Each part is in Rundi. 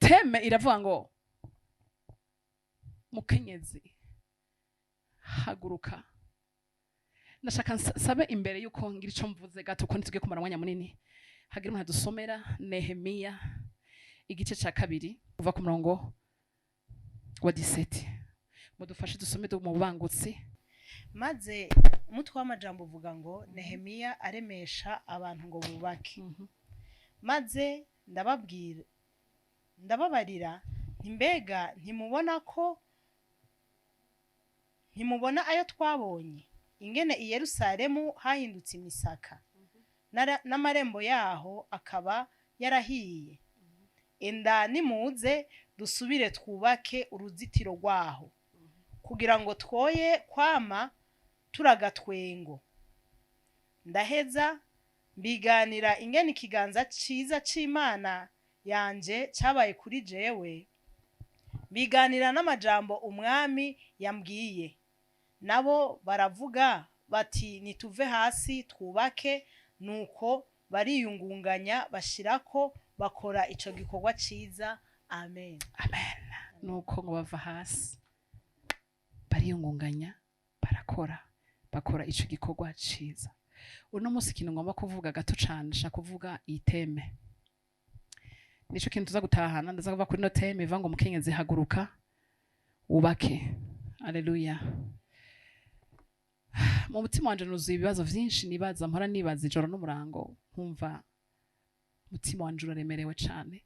teme iravuga ngo mukenyezi haguruka. Ndashaka nsabe imbere yuko ngira ico mvuze gato ko nitugiye kumara mwanya munini. Hagira umuntu dusomera Nehemiya igice ca 2 kuva ku murongo wa 17. Mudufashe dusome mu bangutsi. Maze umutwe w'amajambo uvuga ngo Nehemiya aremesha abantu ngo bubake. Maze ndababarira ntimbega ntimubona ayo twabonye ingene i Yerusalemu hahindutse imisaka n'amarembo yaho akaba yarahiye. Enda nimuze dusubire twubake uruzitiro rwaho kugira ngo twoye kwama turagatwengo. Ndaheza mbiganira ingene ikiganza ciza c'Imana yanje cabaye kuri jewe, biganira n'amajambo umwami yambwiye. Nabo baravuga bati nituve hasi twubake, nuko bariyungunganya bashirako bakora ico gikorwa ciza. Amen. Amen. Nuko ngo bava hasi bariyungunganya bakora ico gikorwa ciza. Uno musi kintu ngomba kuvuga gato cyane, nshaka kuvuga iteme. Nico kintu tuza gutahana, ndaza kuva kuri no teme iva ngo mukenyezi haguruka ubake. Haleluya. Mu mutima wanje nuzuye ibibazo vyinshi nibaza, mpora nibaza ijoro n'umurango, nkumva mutima wanje uraremerewe cyane.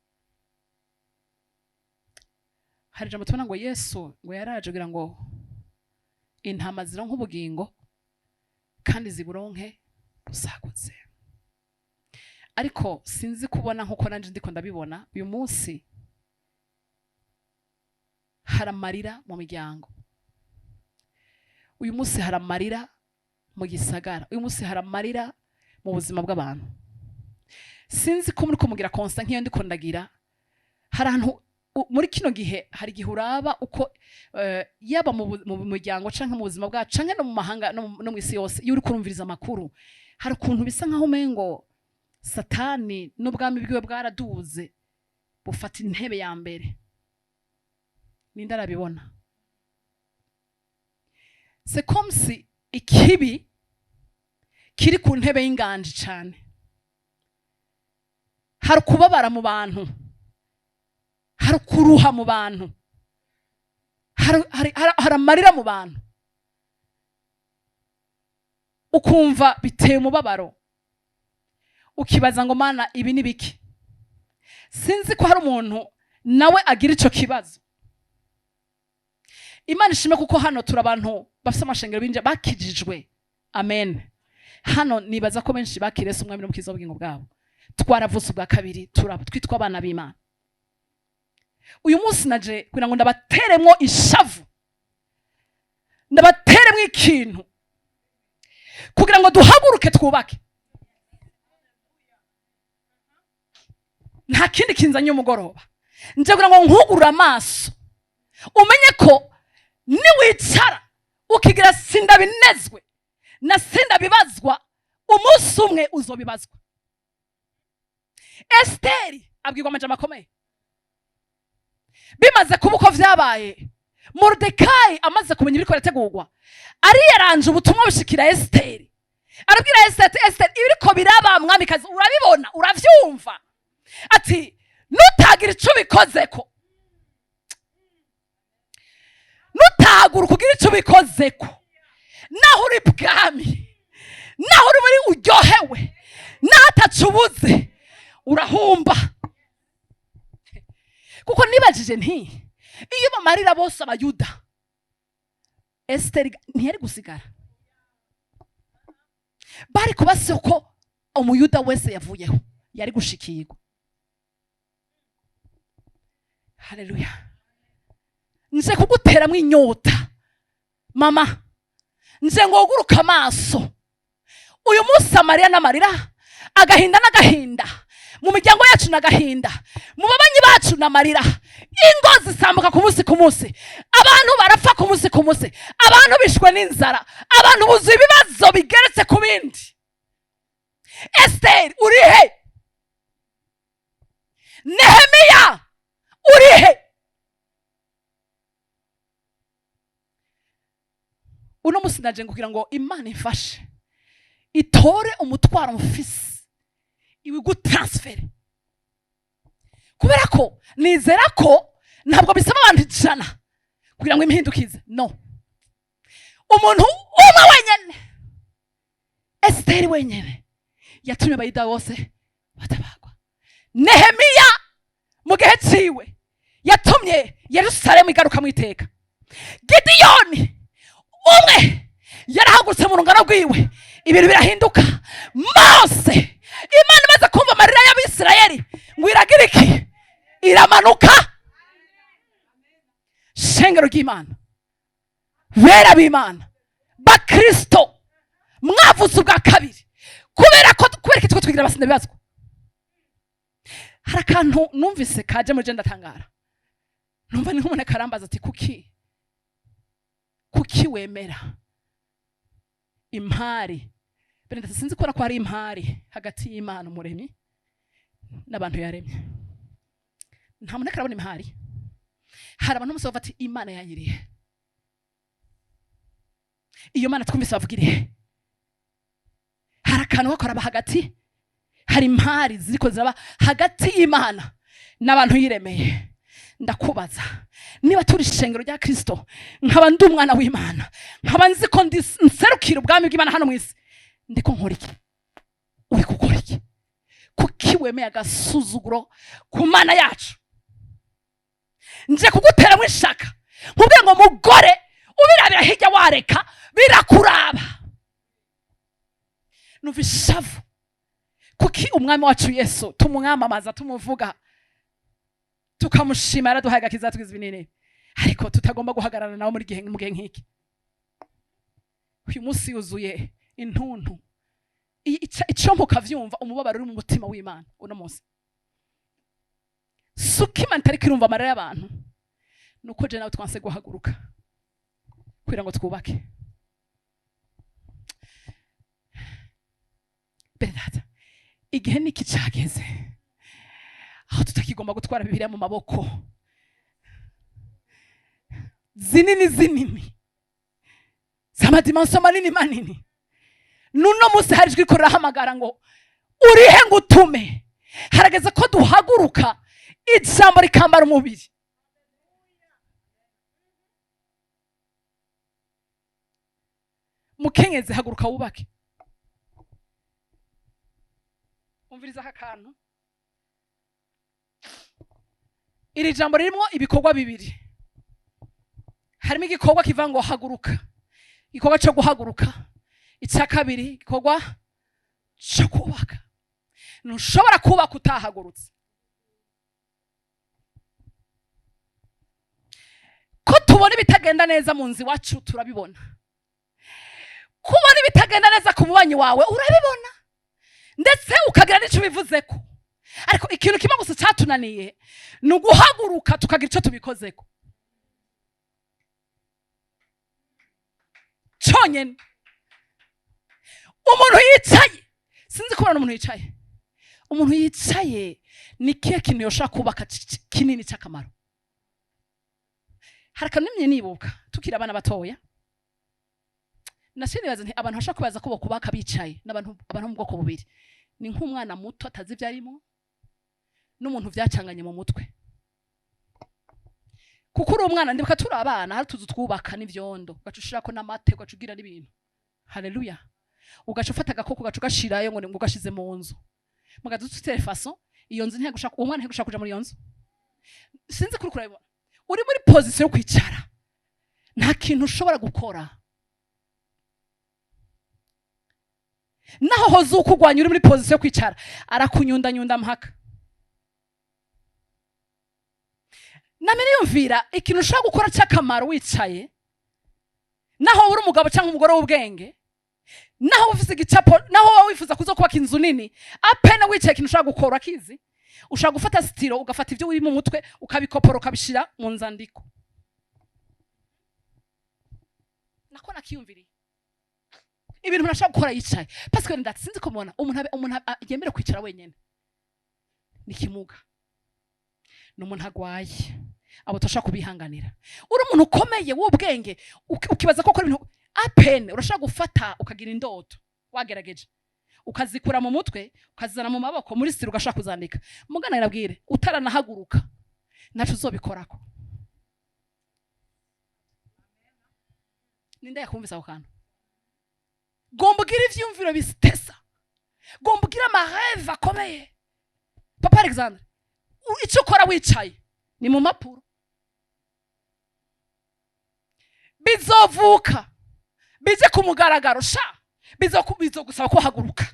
Hari jambo tubona ngo Yesu ngo yaraje kugira ngo intama zironke ubugingo kandi ziburonke busagutse. Ariko sinzi kubona nkuko nanje ndiko ndabibona uyu munsi haramarira mu miryango, uyu munsi haramarira mu gisagara, uyu munsi haramarira mu buzima bw'abantu. Sinzi ko muri kumugira constant nk'iyo ndiko ndagira. Harantu muri kino gihe hari gihe uraba uko yaba mu muryango canke mu buzima bwacu canke no mu mahanga no mu isi yose, iyo uri kurumviriza amakuru hari ukuntu bisa nkaho umengo Satani n'ubwami bwiwe bwaraduze bufata intebe ya mbere. Ninde arabibona? C'est comme si ikibi kiri ku ntebe y'inganje cyane. Hari kubabara mu bantu, hari kuruha mu bantu, hari amarira mu bantu, ukumva biteye umubabaro, ukibaza ngo Mana ibi ni biki. Sinzi ko hari umuntu nawe agira ico kibazo. Imana ishime kuko hano turi abantu bafite amashengero binje bakijijwe. Amen. Hano nibaza ko benshi bakirese umwami n'umukiza w'ubugingo bwabo. Twaravutse ubwa kabiri, twitwa abana b'Imana. Uyu munsi naje kugira ngo ndabateremwo ishavu, ndabateremwo ikintu kugira ngo duhaguruke twubake. Nta kindi kinzanye umugoroba, nje kugira ngo nkugurure amaso umenye ko niwicara ukigira sindabinezwe na sindabibazwa, umunsi umwe uzobibazwa. Esteri abwirwa amajambo akomeye. Bimaze kuba uko vyabaye, Mordekai amaze kumenya ibiriko birategurwa, yaranje ubutumwa bushikira Esteri. Arabwira Esteri, Esteri ibiriko biraba mwamikazi urabibona, uravyumva? Ati nutagira ico bikozeko, nutahaguruka ugira ico bikozeko, naho uri bwami, naho uri muri uryohewe, naho atacubuze urahumba. Kuko nibajije nti iyo bamarira bose abayuda, Esteri ntiyari gusigara. Bari kubase ko umuyuda wese yavuyeho yari gushikirwa. Haleluya. Nje kuguteramwo inyota mama, nje ngoguruka amaso. Uyu munsi amarira n'amarira, agahinda n'agahinda, mu miryango yacu n'agahinda, mu babanyi bacu n'amarira, ingo zisambuka ku munsi, abantu barapfa ku munsi, abantu bishwe n'inzara, abantu buzuye ibibazo bigeretse ku bindi. Esteri uri he? Nehemiya uno musi naje kugira ngo Imana ifashe itore umutwaro mfise iwigutransfere, kubera ko nizera ko ntabwo bisaba abantu 100 kugira ngo impindukize. No, umuntu umwe wenyene, Esteri wenyene yatumye abayuda bose batabagwa. Nehemiya mu gihe ciwe yatumye Yerusalemu igaruka mu iteka. Gideyoni umwe yarahagurutse mu rungano rwiwe, ibintu birahinduka. Mose, Imana imaze kumva amarira y'Abisirayeli ngo iragira iki? Iramanuka. Shengero ry'Imana, bera b'Imana, bakristo mwavuze ubwa kabiri, kubera ko twigira abasinde bibazwa. Hari akantu numvise kaje muri je ndatangara, numva ni nk'umuntu akarambaza ati kuki wemera impari? Bene sinzi ko hari impari hagati y'Imana umuremyi n'abantu yaremye. Nta muntu akarabona impari. Hari abantu bose bafata Imana yanyiriye, iyo Mana twumvise bavugiriye. Hari akantu gakoraba hagati, hari impari ziriko ziraba hagati y'Imana n'abantu yiremeye. Ndakubaza, niba turi ishengero rya Kristo, nkaba ndi umwana w'Imana, nkaba nzi ko nserukira ubwami bw'Imana hano mw'isi, ndiko nkora iki? Uri gukora iki? Kuki wemeye agasuzuguro ku Mana yacu? Nje kuguteramo ishaka nkubwira ngo mugore ubirabira hirya wareka birakuraba. Numva ishavu. Kuki umwami wacu Yesu tumwamamaza, tumuvuga, tukamushima, yaraduhaye agakiza tugize binini, ariko tutagomba guhagarana nawe muri gihe nk'iki? Uyu munsi yuzuye intuntu, icyo mukavyumva umubabaro uri mu mutima w'Imana uno munsi. Suki Imana itari kirumva amarira y'abantu, nuko je nawe twanse guhaguruka kugira ngo twubake. Benata, igihe niki cageze aho tutakigomba gutwara Bibiliya mu maboko zinini z'amadimansiyo manini. Nuno munsi hari ijwi rirahamagara ngo urihe ngo utume. Harageze ko duhaguruka, ijambo rikambara umubiri. Mukenyezi, haguruka wubake. Umviriza aka kantu. Iri jambo ririmo ibikorwa bibiri. Harimo igikorwa kiva ngo haguruka, igikorwa cyo guhaguruka. Icya kabiri, igikorwa cyo kubaka. Ntushobora kubaka utahagurutse. Ko tubona ibitagenda neza mu nzi wacu turabibona. Kubona ibitagenda neza ku mubanyi wawe urabibona, ndetse ukagira n'icyo bivuzeko. Ariko ikintu kimwe gusa cyatunaniye ni uguhaguruka tukagira icyo tubikozeko cyonyine. Umuntu yicaye, sinzi kubona umuntu yicaye. Umuntu yicaye ni kihe kintu yoshaka kubaka kinini cy'akamaro? Harakanimye nibuka tukira abana batoya, nashinibaza nti abantu bashaka kubaza ko kubaka bicaye n'abantu mu bwoko bubiri. Ni nk'umwana muto atazi ibyarimo n'umuntu vyacanganye mu mutwe. Kuko uri umwana, ndibuka turi abana, hari tuzu twubaka n'ivyondo, ugacushirako n'amate, ugacugira n'ibintu. Haleluya. Ugacufata agakoko ugashirayo ngo ugashize mu nzu. Mugaze tutere façon iyo nzu ntiyagushaka, uwo mwana ntiyagushaka kuja muri iyo nzu. Sinzi kuri kurabibona. Uri muri position yo kwicara, nta kintu ushobora gukora. Naho hoze ukugwanya uri muri position yo kwicara, arakunyunda mpaka. Namene yumvira ikintu ushaka gukora cy'akamaro wicaye, naho uri umugabo cyangwa umugore w'ubwenge, naho ufise igicapo, naho wifuza kuzo kubaka inzu nini, apena wicaye ikintu ushaka gukora akizi. Ushaka gufata stilo, ugafata ibyo uri mu mutwe, ukabikopora ukabishira mu nzandiko. Nako nakiyumviri ibintu nashaka gukora yicaye. Parce que ndasinzi ko mubona umuntu yemera kwicara wenyene ni kimuga, n'umuntu agwaye abo toshaka kubihanganira. Uri umuntu ukomeye w'ubwenge ukibaza ko ibintu apene urashaka gufata ukagira indoto wagerageje ukazikura mu mutwe ukazana mu maboko muri siri ugashaka kuzandika mugana irabwire utaranahaguruka nacu uzobikorako ninde yakumvisa ako kantu gomba ugira ivyumviro bisitesa gomba ugira amareve akomeye papa Alexandre icyo ukora wicaye ni mu mapuro bizovuka bize ku mugaragaro sha bizogusaba ko haguruka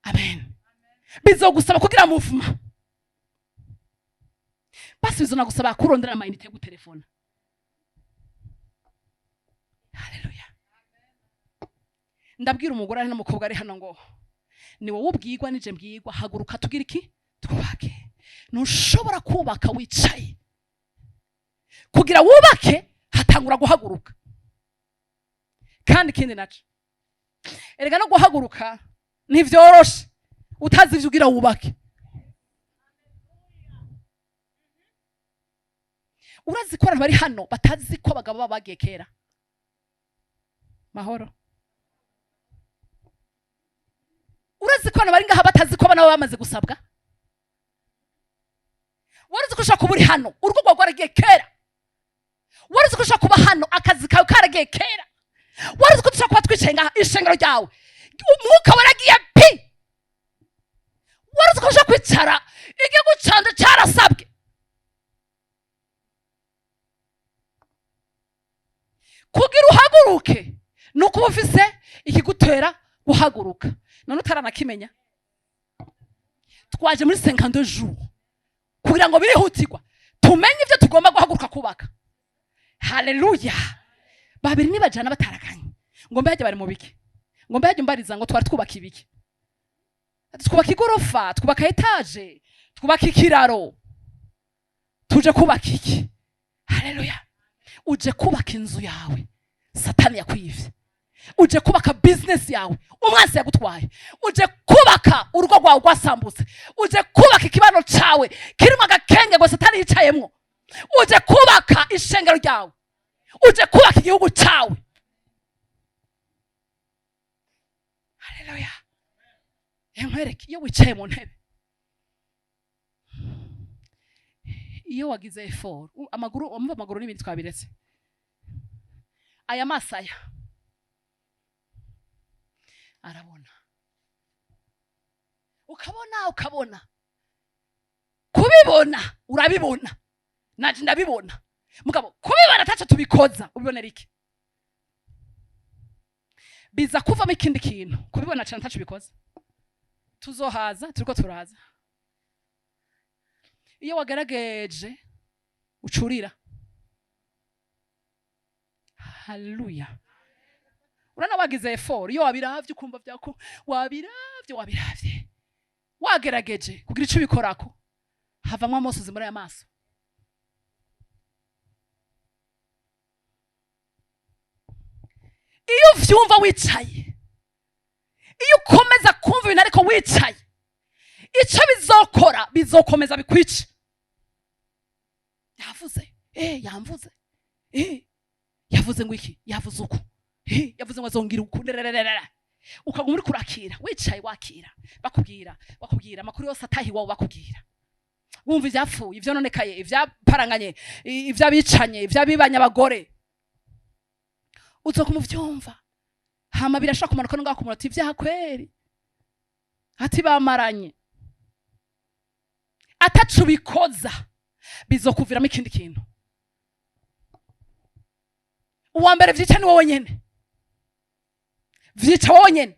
amen bizogusaba kugira muvuma basi bizonagusaba kurondera amayinite yo gutelefona haleluya ndabwira umugore ari n'umukobwa ari hano ngo ni wowe ubwigwa nije mbwigwa haguruka tugira iki twubake ntushobora kubaka wicaye kugira wubake hatangura guhaguruka kandi ikindi naco erega no guhaguruka ntivyoroshe utazi ivyo ugira wubake urazi ko abantu bari hano batazi ko abagabo baba bagiye kera mahoro urazi ko abantu bari ngaha batazi ko abana baba bamaze gusabwa warazi ko ushaka kuba uri hano urugo rwawe rwaragiye kera warazi ko ushaka kuba hano akazi kawe karagiye kera warazi ko dushaka kuba twicaye ngaha ishengero ryawe umwuka waragiye pi warazi ko ushaka kwicara igihugu canje carasabwe kugira uhaguruke nuko uba ufise ikigutera guhaguruka none utaranakimenya twaje muri 52 jours kugira ngo birihutirwa tumenye ivyo tugomba guhaguruka kubaka haleluya babiri nibajana batarakanye ngo mbe hajya bari mu biki ngo mbe hajya mbariza ngo twari twubaka ibiki twubaka igorofa twubaka etage twubaka ikiraro tuje kubaka iki haleluya uje kubaka inzu yawe satani yakwivye uje kubaka business yawe umwansi yagutwaye uje kubaka urugo rwawe rwasambutse uje kubaka ikibano cawe kirimo agakenge ngo satani yicayemwo uje kubaka ishengero ryawe uje kubaka igihugu cawe haleluya nkwereke iyo wicaye mu ntebe iyo wagize effort amaguru n'ibindi twabiretse aya masaya arabona ukabona kubibona urabibona naje ndabibona mugabo kubibona tacho tubikoza ubibonera iki biza kuvamo ikindi kintu kubibona cyane tacho bikoza tuzohaza turiko turaza iyo wagerageje ucurira haleluya urana wagize effort iyo wabiravye ukumva vyako wabiravye wagerageje kugira ico bikorako havamwe amosozi muri aya maso iyo vyumva wicaye iyo ukomeza kumva ibintu ariko wicaye ico bizokora bizokomeza bikwice yamvuze yavuze ngo iki yavuze uko yavuze ngo azongira uko ukaguma uri kurakira wicaye wakira bakubwira amakuru yose atahi wawe bakubwira wumva ivyapfuye ivyononekaye ivyaparanganye ivyabicanye ivyabibanye abagore uzokumuvyumva hama birashaka kumanuka no ngaho ati vyakweri ati bamaranye atacu bikoza bizokuviramo ikindi kintu uwa mbere vyica ni wowe nyene vyica wowe nyene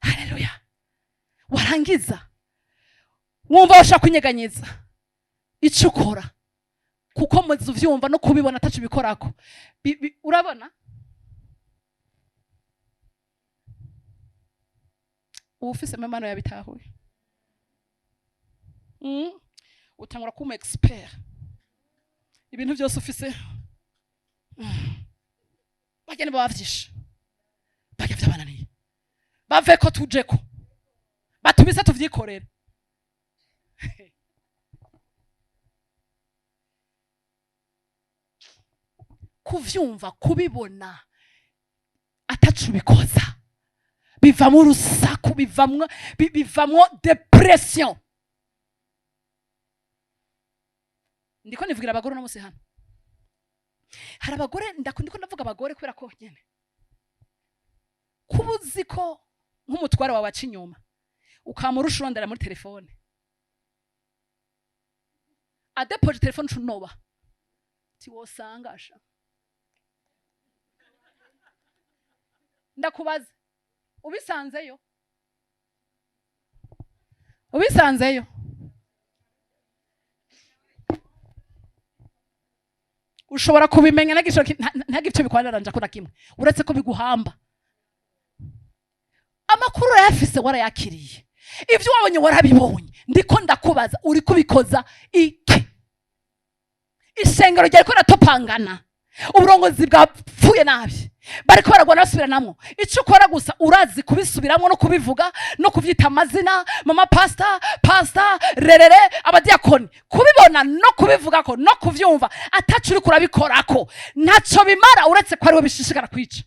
haleluya warangiza wumva washaka kunyeganyeza ico ukora kuko muzi uvyumva no kubibona atacu bikorako urabona ufise memano yabitahuye utangura kuma expert ibintu byose ufise bagene bavyisha bagye vyabananiye baveko tujeko batumise tuvyikorera kuvyumva kubibona atacu bikoza bivamo urusaku bivamwo depression. Ndiko nivugira abagore no musi hano. Hari abagore ndiko ndavuga abagore kubera ko nyene kubuzi ko nk'umutware wawe aca inyuma ukamurusha urondera muri telefone adepoje telefone cunoba ti wosangasha. Ndakubaza ubisanzeyo ushobora kubimenya ntagicyo bikwanaranja ko nakimwe uretse ko biguhamba. Amakuru urayafise warayakiriye, ivyo wabonye warabibonye, ndiko ndakubaza uri kubikoza iki? Isengero ryariko ratopangana, uburongozi bwapfuye nabi, bariko baragwana basubiranamwo. Ico ukora gusa urazi kubisubiramwo no kubivuga no kuvyita amazina, mama pastor, rerere, abadiakoni, kubibona no kubivugako no kuvyumva atacu uri kurabikorako ntaco bimara uretse ko ari we bishishikara kwica.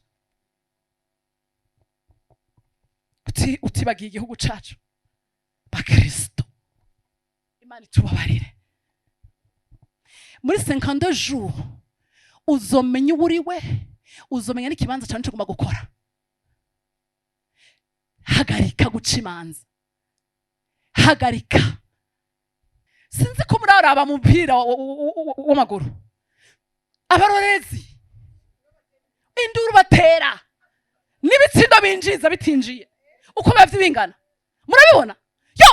Utibagiye igihugu cacu bakristo, Imana itubabarire. Muri 52 jours uzomenya uburiwe, uzomenya n'ikibanza cyane cyo guma gukora. Hagarika guca imanza, hagarika. Sinzi ko muraraba mupira w'amaguru, abarorezi induru batera n'ibitsindo binjiza bitinjiye uko bavye bingana murabibona. Yo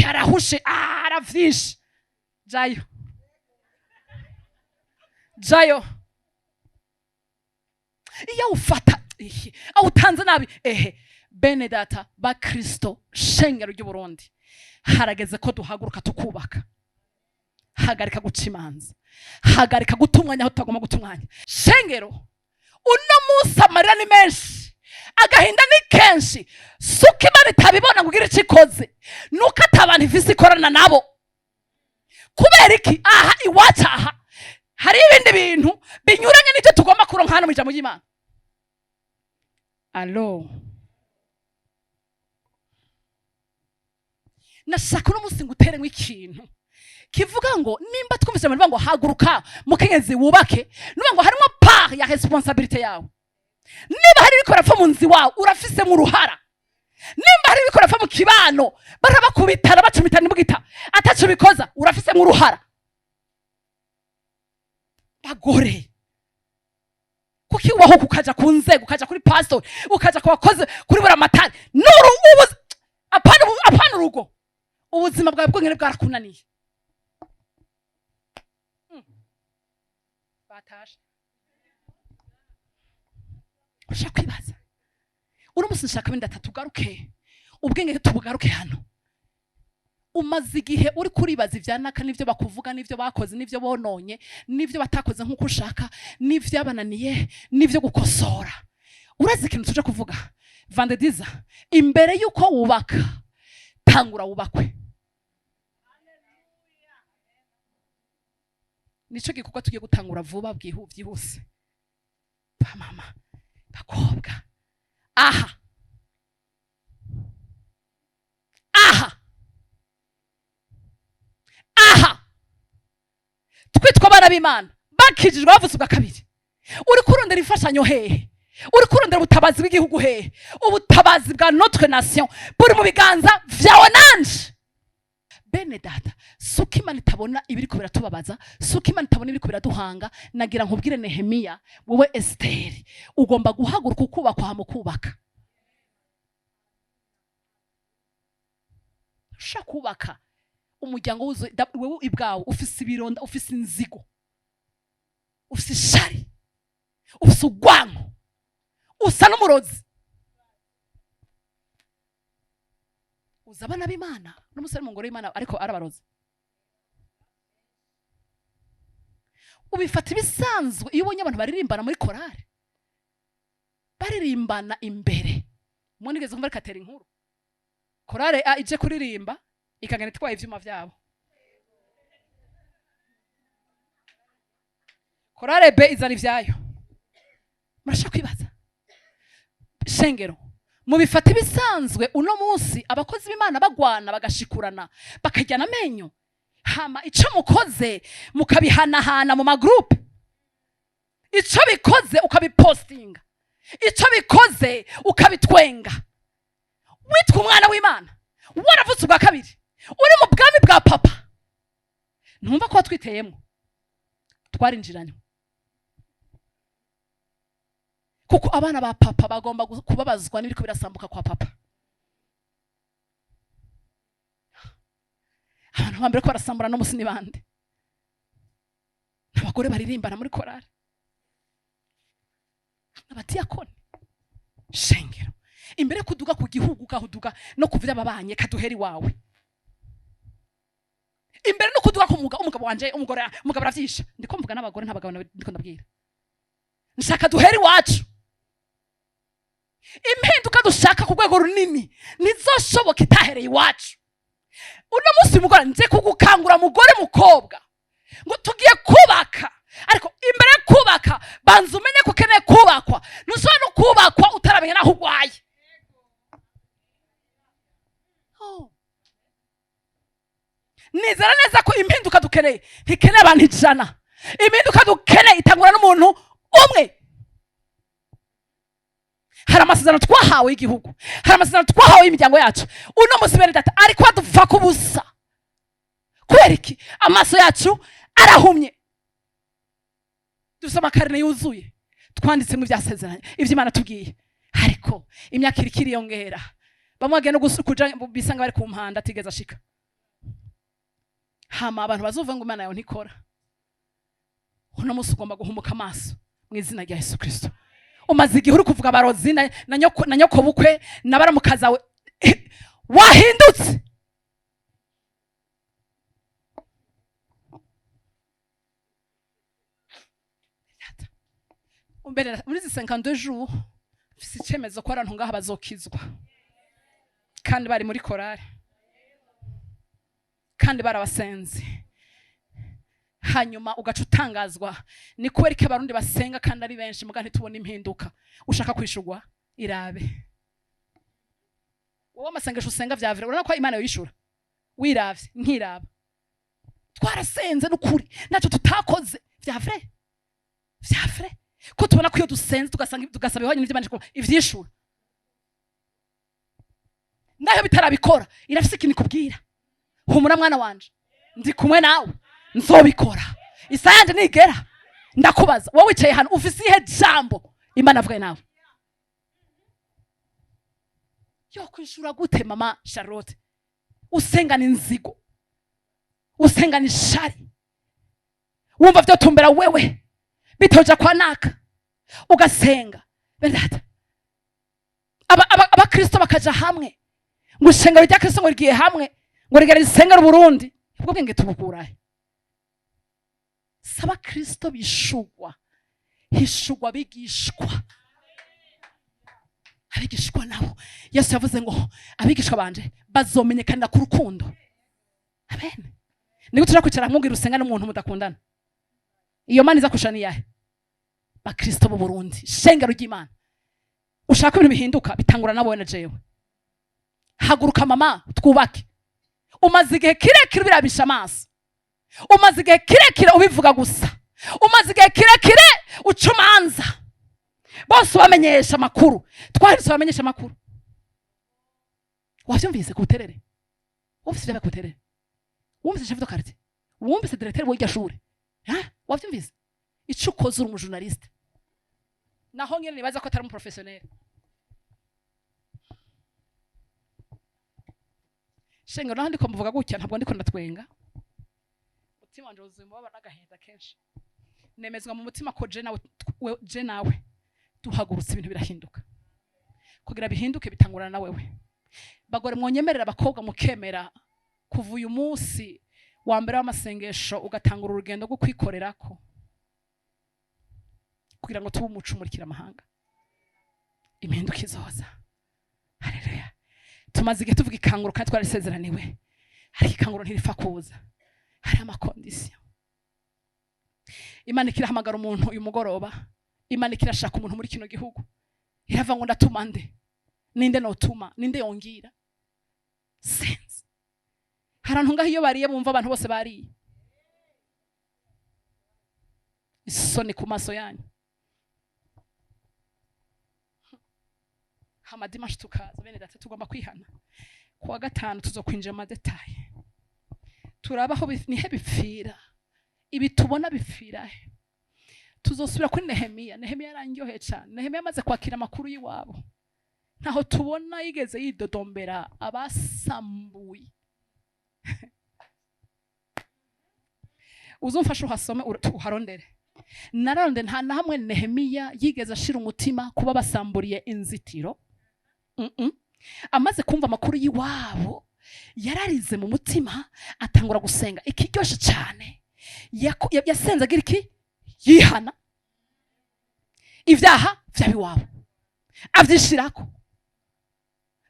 arahushe aravyishe jayo iyo ufata aho utanze nabi bene data ba Kristo shengero ry'u Burundi harageze ko duhaguruka tukubaka. Hagarika guca imanza, hagarika gutumwanya aho tutagomba gutumwanya. Shengero uno musi amarira ni menshi, agahinda ni kenshi, suko Imana itabibona kugira ico ikoze nuko atabantu ifise ikorana nabo. Kubera iki? Aha iwacu aha hari ibindi bintu binyuranye n'icyo tugomba kuronka hano mu ijambo ry'Imana. Allo nashaka uno musi nguteremwe ikintu kivuga ngo nimba twumvise abantu ngo haguruka mukenyezi wubake, nuba ngo harimo part ya responsabilité yawe. Niba hari bikora fa mu nzi wawe urafise mu ruhara, nimba hari bikora fa mu kibano barabakubitana bacumitana n'ibugita atacu bikoza urafise mu ruhara. Bagore kuki waho kukaja ku nzego, ukaja kuri pastor, ukaja ku bakozi, kuri buramatari nuru ubuzi apana urugo, ubuzima bwawe bwongere bwarakunaniye. Batasha ushaka kwibaza uri musi nshaka bindi atatugaruke ubwenge tubugaruke hano. Umaze igihe uri kuribaza ivyanaka n'ivyo bakuvuga n'ivyo bakoze n'ivyo bononye n'ivyo batakoze nk'uko ushaka n'ivyo abananiye n'ivyo gukosora. Urazi ikintu tuje kuvuga Vandediza, imbere yuko wubaka tangura wubakwe. Nico gikorwa tugiye gutangura vuba byihuse. Mama bakobwa aha twitwa abana b'Imana bakijijwe bavutse ubwa kabiri. Uri kurondera imfashanyo hehe? Uri kurondera ubutabazi bw'igihugu hehe? Ubutabazi bwa notre nation buri mu biganza vyawe nanje. Bene data, suko Imana itabona ibiriko biratubabaza, suko Imana itabona ibiriko biraduhanga. Nagira nkubwire Nehemiya, wowe Esteri ugomba guhaguruka ukubaka hama kubaka. Shaka kubaka umuryango wuzuye wewe ibwawe, ufise ibironda, ufise inzigo, ufise ishari, ufise ugwanko, usa n'umurozi. Uzabana b'Imana n'umusore mungore w'Imana ariko arabarozi. Ubifata ibisanzwe iyo ubonye abantu baririmbana muri korale, baririmbana imbere. Munigeze kumva katera inkuru korale ije kuririmba ikagana itwaye ivyuma vyabo. Korale B izana ivyayo murashaka kwibaza shengero mubifata ibisanzwe uno munsi abakozi b'Imana bagwana bagashikurana bakajyana amenyo hama ico mukoze mukabihanahana mu magroup ico bikoze ukabipostinga ico bikoze ukabitwenga witwa umwana w'Imana waravutse ubwa kabiri uri mu bwami bwa papa ntumva ko twiteyemo twarinjiranye kuko abana ba papa bagomba kubabazwa n'ibiko birasambuka kwa papa abantu bambere ko barasambura no musi nibande n'abagore baririmbana muri korari n'abadiyakoni shengero imbere kuduga ku gihugu kahuduga no kuvira ababanye kaduheri wawe imbere no kuduga ku umugabo wanje umugabo aravyisha ndiko mvuga n'abagore ntabagabo ndiko ndabwira nshaka duheri wacu impinduka dushaka ku rwego runini nizoshoboka itahereye iwacu uno munsi mugora nje kugukangura mugore mukobwa ngo tugiye kubaka ariko imbere yo kubaka banza umenye ko ukeneye kubakwa ntushobora no kubakwa utaramenye naho urwaye nizera neza ko impinduka dukeneye ntikeneye abantu 100 impinduka dukeneye itangura n'umuntu umwe hari amasezerano twahawe y'igihugu hari amasezerano twahawe y'imiryango yacu uno munsi bene data ariko aduva ku busa kubera iki amaso yacu arahumye dufite amakarine yuzuye twanditsemo ibyasezeranye iby'Imana tubwiye ariko imyaka irikiri yongera bamwe bagenda kuja bisanga bari ku mpanda atigeze ashika hama abantu bazuva ngo Imana yawe ntikora uno munsi ugomba guhumuka amaso mu izina rya Yesu Kristo umaze igihe uri kuvuga abarozi na nyoko bukwe na baramukaza we wahindutse umbere muri 52 jours mfise icyemezo ko abantu ngaha bazokizwa kandi bari muri korari kandi barabasenzi hanyuma ugaca utangazwa ni kubera ko abarundi basenga kandi ari benshi muga ntitubona impinduka ushaka kwishurwa irabe wowe amasengesho usenga vyavire urana ko Imana yoyishura wiravye nkiraba twarasenze n'ukuri naco tutakoze vyavire ko tubona ko iyo dusenze tugasaba ihonye n'Imana ivyishura ndaho bitarabikora irafise ikintu kubwira humura mwana wanje ndi kumwe nawe nzobikora isayanje nigera ndakubaza wowe wicaye hano ufise ihe jambo Imana avuga nawe yo kwishura gute mama Charlotte usengana inzigo usengana ishari wumva vyo tumbera wewe bitoja kwa naka ugasenga bendata aba Kristo bakaja hamwe ngo isengero rya Kristo ngo rigiye hamwe ngo rigere isengero Burundi ubwo bwenge tubukurahe saba Kristo bishugwa hishugwa bigishwa abigishwa nabo Yesu yavuze ngo abigishwa banje bazomenyekanira ku rukundo amen niko turakwicara mwumvira usenga n'umuntu mudakundana iyo Mana iza kushana yahe ba Kristo mu Burundi shengero ry'Imana ushaka ibintu bihinduka bitangura nabo na jewe haguruka mama twubake umaze igihe kirekire birabisha amaso umaze igihe kirekire ubivuga gusa umaze igihe kirekire ucumanza bose bamenyesha amakuru twahise bamenyesha amakuru wavyumvise kuterere ufise kuterere wumvise chef de quartier wumvise directeur w'irya shure wavyumvise icukoze uri mu journaliste naho ngene nibaza ko atari mu professionnel shenga naho ndiko muvuga gutya ntabwo ndiko ndatwenga mutima wanje uzumva baba nagahenda kenshi nemezwa mu mutima ko je nawe duhagurutse ibintu birahinduka kugira bihinduke bitangurana na wewe bagore mwonyemerera abakobwa mukemera kuva uyu munsi wa mbere w'amasengesho ugatangura urugendo rwo kwikorerako kugira ngo tube umuco umurikira amahanga impinduka izoza haleluya tumaze igihe tuvuga ikanguro kandi twarisezeraniwe ariko ikanguro ntirifa kuza hari amakondisiyo Imana ikirahamagara umuntu uyu mugoroba Imana ikirashaka umuntu muri kino gihugu, irava ngo ndatuma nde, ninde notuma, ninde yongira, sense harantu ngaho iyo bariye bumva abantu bose bariye, isoni ku maso yanyu. Hamadimashi tukaza bene data, tugomba kwihana. Kuwa gatanu tuzokwinjira mu detaye, turabaho nihe bipfira, ibi tubona bipfira he. Tuzosubira kuri Nehemiya. Nehemiya yarangyoheye cyane. Nehemiya amaze kwakira amakuru y'iwabo, ntaho tubona yigeze yidodombera abasambuye. Uzumfasha uhasome uharondere. Nararondere nta na hamwe Nehemiya yigeze ashira umutima kuba basamburiye inzitiro. Amaze kumva amakuru y'iwabo yararize mu mutima, atangura gusenga ikiryoshe cyane. Yasenze agira iki? Yihana ibyaha by'abiwabo, abyishirako.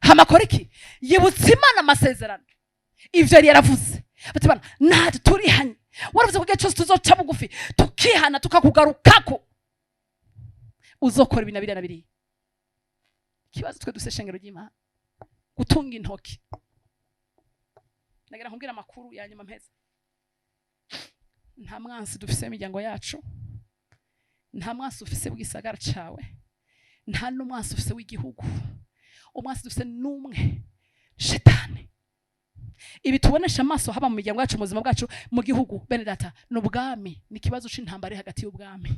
Hamakora iki? Yibutsa Imana amasezerano, ivyo yari yaravuze. Bati bana nati turihanye, waravuze ko cyose tuzoca bugufi tukihana tukakugarukako, uzokora ibintu bibiri na bibiri. Kibazo twe duse shengero ry'Imana gutunga intoki. Nagira nkubwira amakuru ya nyuma mpeza. Nta mwansi dufise imiryango yacu, nta mwansi ufise w'igisagara cawe, nta n'umwansi ufise w'igihugu. Umwansi dufise n'umwe, Shetani. Ibi tubonesha amaso haba mu miryango yacu, mu buzima bwacu, mu gihugu, bene data, n'ubwami. Ni kibazo c'intambara hagati y'ubwami.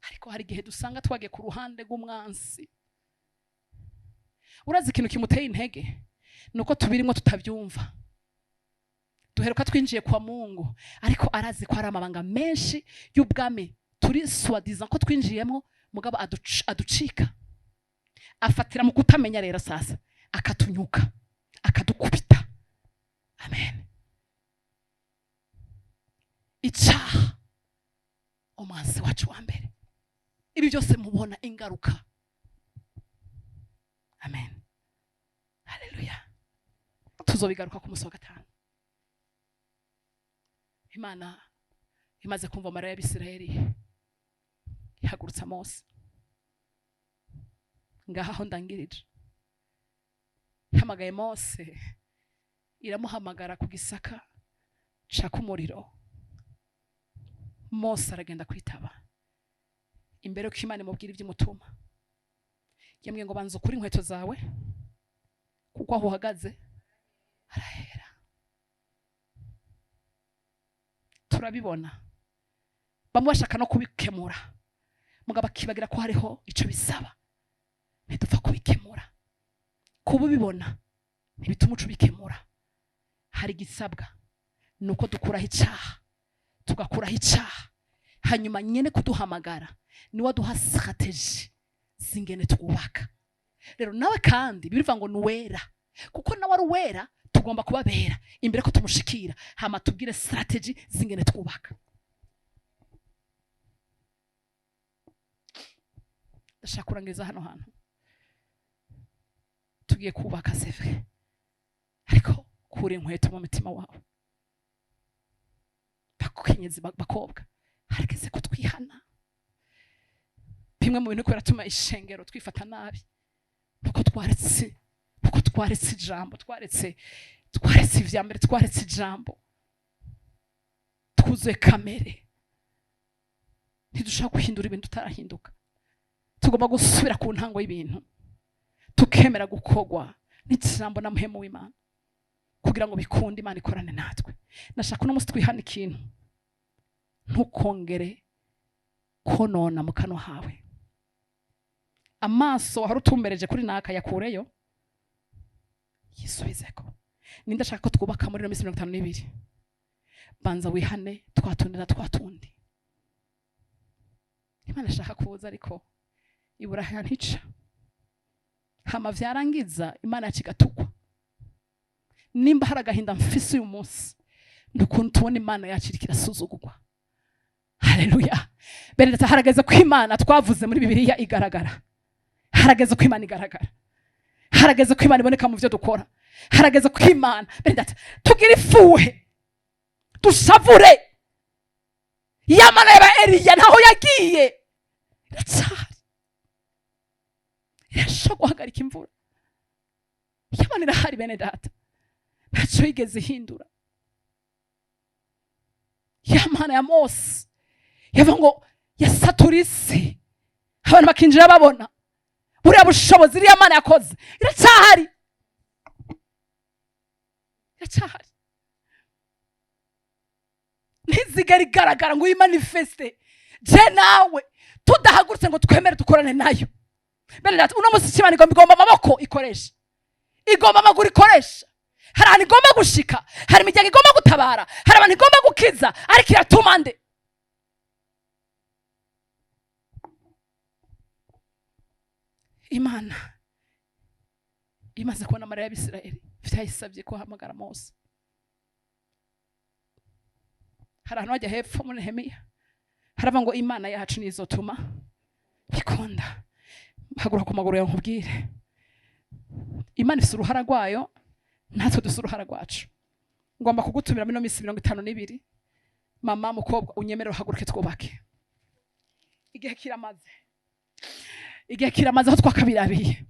Ariko hari igihe dusanga twagiye ku ruhande rw'umwansi. Urazi ikintu kimuteye intege nuko tubirimo tutabyumva. Duheruka twinjiye kwa Mungu, ariko arazi ko ari amabanga menshi y'ubwami turi swadiza ko twinjiyemo, mugabo aducika, afatira mu kutamenya. Rero sasa akatunyuka, akadukubita. Amen. Icyaha umwansi wacu wa mbere. Ibi byose mubona ingaruka. Amen. Haleluya. Tuzobigaruka ku musi wa gatanu. Imana imaze kumva amarira y'Abisirayeli, ihagurutsa Mose. Ngaha aho ndangirije, ihamagaye Mose, iramuhamagara ku gisaka caka umuriro. Mose aragenda kwitaba. Imbere ko Imana imubwira iby'umutuma, yambwiye ngo banza ukuri inkweto zawe, kuko aho uhagaze harahera. Turabibona bamwe bashaka no kubikemura, mugabo akibagira ko hariho ico bisaba. Ntidupfa kubikemura. Kuba ubibona ntibituma uca ubikemura. Hari igisabwa, nuko dukuraho icyaha, tugakuraho icyaha, hanyuma nyene kuduhamagara niwe duha strategy zingene twubaka. Rero nawe kandi birivuga ngo nuwera, kuko nawe ari uwera, tugomba kubabera imbere ko tumushikira, hama tubwire strategy zingene twubaka. Ndashaka kurangiriza hano hantu. Tugiye kubaka sevre, ariko kura inkweto mu mutima wawe. Bakenyezi bakobwa, harigeze ko twihana. Bimwe mu bintu ko biratuma ishengero twifata nabi, nuko twaretse ijambo, twaretse ivyambere, twaretse ijambo, twuzuye kamere. Ntidushaka guhindura ibintu tutarahinduka. Tugomba gusubira ku ntango y'ibintu, tukemera gukogwa n'ijambo na muhemu w'Imana, kugira ngo bikunde Imana ikorane natwe. Nashaka no musi twihana ikintu, ntukongere konona mu kanwa hawe. Amaso wahora utumbereje kuri naka yakureyo, yisubizeko. Ninde ashaka ko twubaka muri 52? Banza wihane twatundi na twatundi. Imana ashaka kuza, ariko ibura hantica. Hama vyarangiza Imana yacigatukwa. Nimba hari agahinda mfise uyu munsi, nukuntu tubona Imana yacirikira suzugurwa. Haleluya. Bene harageze ko Imana twavuze muri Bibiliya igaragara. Harageze ko Imana igaragara. Harageze ko Imana iboneka mu byo dukora. Harageze ko Imana bene tugira ifuhe, dushavure. Yamana yaba Eliya ntaho yagiye, iracyahari, irashobora guhagarika imvura. Yamana irahari bene data, ntacyo yigeze ihindura. Yamana ya Mose yavuga ngo yasatura isi abantu bakinjira babona, buriya bushobozi iriya Mana yakoze iracyahari, iracyahari. Ntizigera igaragara ngo uyimanifeste je nawe tudahagurutse ngo twemere dukorane nayo. Bene data, uno munsi Imana igomba amaboko ikoresha, igomba amaguru ikoresha, hari ahantu igomba gushika, hari imiryango igomba gutabara, hari abantu igomba gukiza, ariko iratuma nde? Imana imaze kubona amarira y'Abisirayeli vyayisabye ko hamagara Mose. Hari ahantu hajya hepfo muri Nehemiya harava ngo Imana yacu nizotuma bikunda. Haguruka ku maguru yawe nkubwire, Imana ifite uruhara rwayo, natwe dufite uruhara rwacu. Ngomba kugutumira muri minsi 52. Mama mukobwa unyemerera uhaguruke twubake. Igihe kiramaze aho twakabirabiye,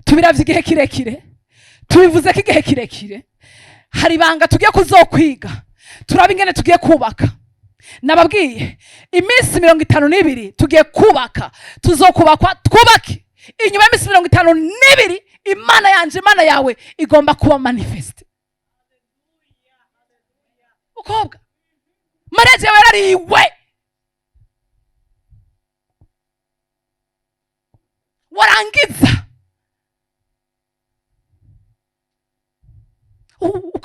tubiravye igihe kirekire, tubivuze ko igihe kirekire. Hari ibanga tugiye kuzokwiga, turaba ingene tugiye kubaka. Nababwiye iminsi 52 tugiye kubaka, tuzokubakwa twubake. Inyuma y'iminsi 52 Imana yanje, Imana yawe igomba kuba manifest. Mukobwa, Mariya yarariwe, warangiza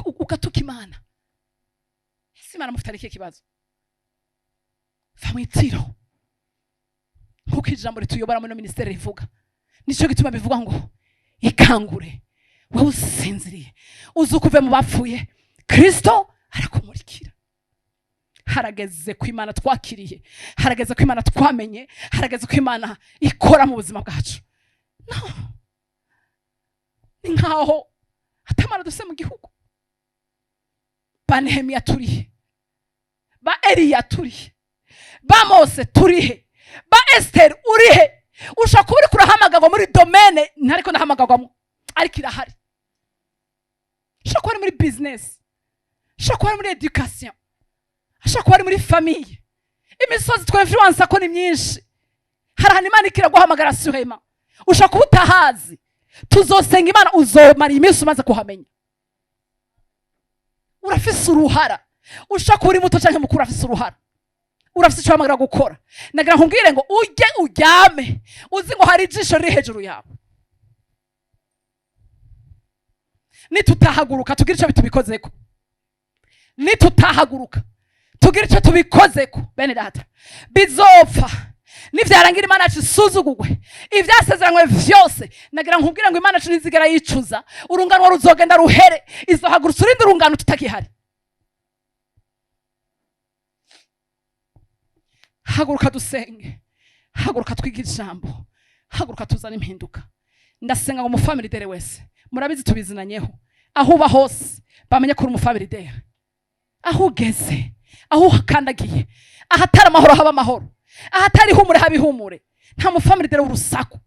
ukatuka Imana. Ese Imana mufite iki kibazo? Famwitiro nkuko ijambo rituyobora muri ministeri rivuga, nico gituma bivuga ngo ikangure wowe usinziriye, uzukuve mu bapfuye, Kristo arakumurikira. Harageze ko Imana twakiriye, harageze ko Imana twamenye, harageze ko Imana ikora mu buzima bwacu. No, ni nkaho atamara duse mu gihugu. Ba Nehemiya turihe, ba Eliya turihe, ba Mose turihe, ba Esther urihe. Ushaka kuba uri kurahamagarwa muri domaine ntariko ndahamagarwamo, ariko irahari. Ushaka kuba muri business, ushaka kuba muri education, ushaka kuba muri famille. Imisozi twa influence ko ni myinshi, hari ahantu Imana ikira guhamagara Suhema. Ushaka kuba utahazi, tuzosenga Imana uzomara iminsi umaze kuhamenya. Urafise uruhara, ushaka kuba uri muto canke mukuru, urafise uruhara, urafise icyo wamagara gukora. Nagira nkubwire ngo ujye uryame uzi ngo hari ijisho riri hejuru yawe. Nitutahaguruka tugira icyo bitubikozeko, nitutahaguruka tugira icyo tubikozeko, bene data, bizopfa nivyarangira Imana yacu isuzugurwe. Ivyasezeranywe vyose, nagira nkubwire ngo Imana yacu ntizigera yicuza. Urungano ruzogenda ruhere, izohagurutsa urindi urungano tutakihari. Haguruka dusenge, haguruka twiga ijambo, haguruka tuzana impinduka. Ndasenga ngo mu family dere wese, murabizi tubizinanyeho, aho uba hose bamenye ko uri mu family dere. Aho ugeze, aho ukandagiye, ahatari amahoro haba amahoro, ahatari humure haba ihumure. Nta mu family dere w'urusaku,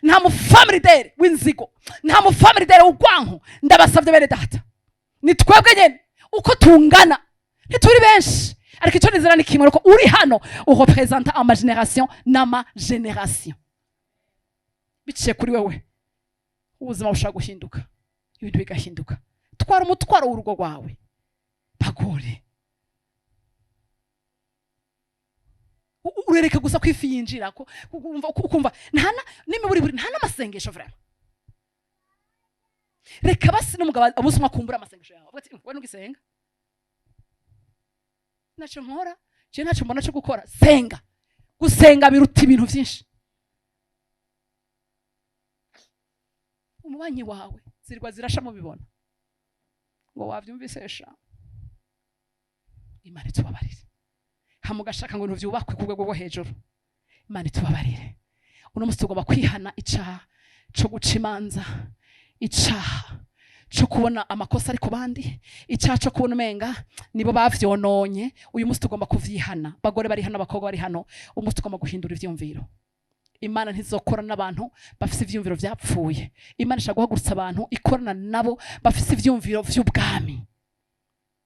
nta mu family dere w'inzigo, nta mu family dere w'ugwanko. Ndabasabye bene data, ni twebwe nyene uko tungana, ntituri benshi, ariko icyo nizera ni kimwe, ko uri hano urepresenta ama generation n'ama generation. Biciye kuri wewe ubuzima bushaka guhinduka, ibintu bigahinduka. Twara umutwaro w'urugo rwawe, bagore urereka gusa kwifi yinjira ko ukumva ntana n'imiburi buri ntana amasengesho vraiment. Reka basi n'umugabo abusuma kumbura amasengesho yawe, ati we nugisenga naco nkora je naco mbona cyo gukora. Senga, gusenga biruta ibintu byinshi. Umubanyi wawe zirwa zirasha mu bibona ngo wavyumvisesha. Imana itubabarire, hamugashaka ngo ntuvyubakwe ku rwego rwo hejuru. Imana itubabarire. Uno musi tugomba kwihana icaha cyo guca imanza, icaha cyo kubona amakosa ari ku bandi, icyaha cyo kubona umenga nibo bavyononye. Uyu munsi tugomba kuvyihana. Bagore bari hano, abakobwa bari hano, umunsi tugomba guhindura ivyumviro. Imana ntizokora n'abantu bafise ivyumviro vyapfuye. Imana ishaka guhagurutsa abantu ikorana nabo bafise ivyumviro vy'ubwami.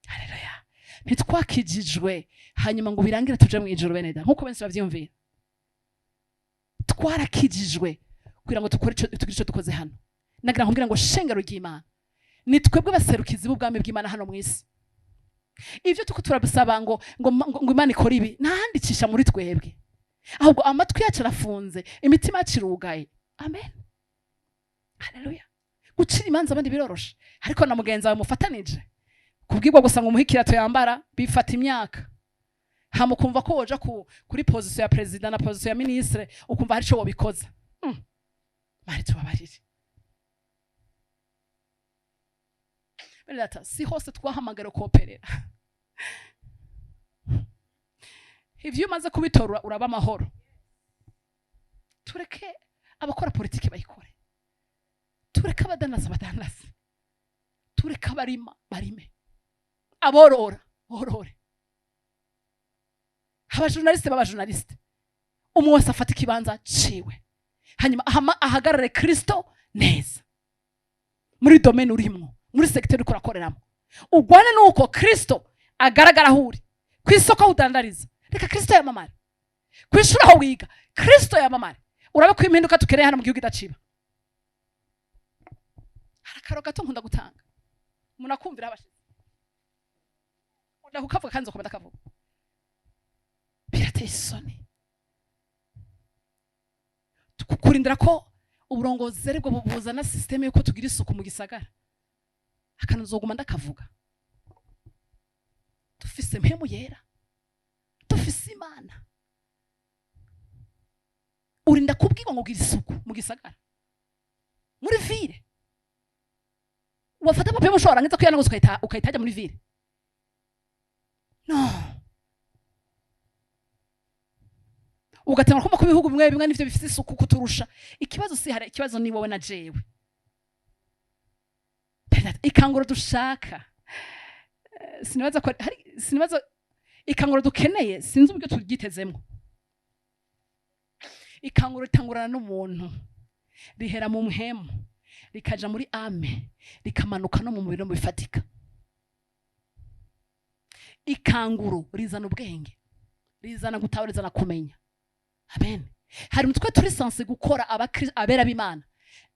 Haleluya. Ntitwakijijwe hanyuma ngo birangire tuje mu ijuru bene da, nkuko benshi bavyumvira. Twarakijijwe kugira ngo tugire ico dukoze hano. Nagira nkubwira ngo shengero ry'Imana ni twebwe baserukizi b'ubwami bw'Imana hano mu isi. Ivyo tuko turabisaba ngo Imana ikora ibi ntahandicisha muri twebwe, ahubwo amatwi yacu arafunze, imitima yacu irugaye. Amen, haleluya. Gucira imanza abandi biroroshe, ariko na mugenzi wawe mufatanije kubwirwa gusa ngo umuhikirato yambara bifata imyaka. Hamukumva ko woja kuri position ya president na position ya ministre ukumva hari cyo wobikoza. Mari tubabarire. Belata si hose twahamagara kooperera. Ivyo umaze kubitora uraba amahoro. Tureke abakora politiki bayikore, tureke abadanaza badanaze, tureke abarima barime, aborora borore, abajournaliste b'abajournaliste. Umwe wese afata ikibanza ciwe, hanyuma ahagarare Kristo neza muri domaine urimwo, muri secteur uriko urakoreramo. Ugwane nuko Kristo agaragara huri kwisoko udandariza. Reka Kristo yamamare kwishura aho wiga, Kristo yamamare. Urabe ko impinduka tukereye hano mu gihugu idaciba. Harakaro gato nkunda gutanga, munakumvira abashitsi ndakukavuga kanzo komenda kavuga birateye isoni. Tukurindira ko uburongozi ari bwo buzana systeme yuko tugira isuku mu gisagara, akanazoguma ndakavuga. Dufise mpemu yera, dufise Imana. Urinda kubwirwa ngo ugira isuku mu gisagara muri ville, wafata pape mushora ngiza kuyana ngo ukayitaja muri ville? No. Ugatanga kumva ko ibihugu bimwe bimwe nivyo bifise isuku kuturusha. Ikibazo si hari, ikibazo ni wowe na jewe. Ikanguro dushaka sinibaza ikanguro dukeneye, sinzi ubwo tugitezemo. Ikanguro ritangurana n'umuntu, rihera mu muhemu, rikaja muri ame, rikamanuka no mu mubiri no bifatika. Ikanguro rizana ubwenge, rizana gutaha, rizana kumenya. Amen. Hari mutwe turi sanse gukora abera b'Imana